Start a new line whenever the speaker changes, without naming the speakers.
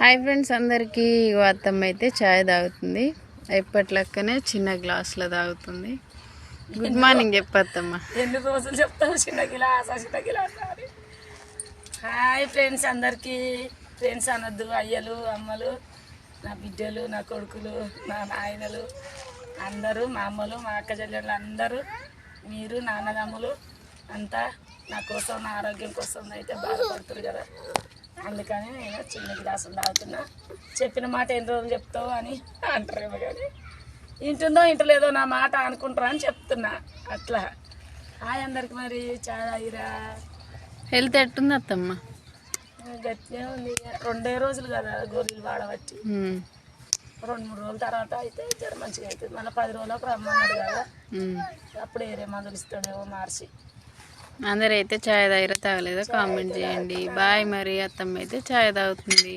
Hi friends అందరికీ. అత్తమ్మ అయితే ఛాయ్ తాగుతుంది. ఎప్పట్లక్కనే చిన్న గ్లాసులో తాగుతుంది. గుడ్ మార్నింగ్ చెప్పత్తమ్మ.
ఎన్ని రోజులు చెప్తావు చిన్న గిలాస అని. హాయ్ ఫ్రెండ్స్ అందరికీ. ఫ్రెండ్స్ అనొద్దు, అయ్యలు అమ్మలు, నా బిడ్డలు, నా కొడుకులు, నా నాయనలు అందరూ, మా అమ్మలు, మా అక్క చెల్లెళ్ళు అందరూ, మీరు నాన్నదమ్ములు అంతా నా కోసం, నా ఆరోగ్యం కోసం అయితే బాధపడుతున్నారు కదా. అందుకని నేను చిన్న గ్లాసులు తాగుతున్నా. చెప్పిన మాట ఎన్ని రోజులు చెప్తావు అని అంటారేమో, కానీ ఇంటుందో ఇంటలేదో నా మాట అనుకుంటారా అని చెప్తున్నా. అట్లా హాయ్ అందరికి. మరి చాలా తాగిరా?
హెల్త్ ఎట్టుంది అత్తమ్మ?
గట్టినే ఉంది. 2 రోజులు కదా గోళీలు వాడబట్టి. 2-3 రోజుల తర్వాత అయితే జ్వరం మంచిగా అవుతుంది. మళ్ళీ 10 రోజులకు రమ్మన్నాడు కదా, అప్పుడు వేరే మందులు ఇస్తాడేమో మార్చి.
అందరైతే ఛాయ్ తాగిరా తాగలేదో కామెంట్ చేయండి. బాయ్. మరి అత్తమ్మ అయితే ఛాయ్ తాగుతుంది.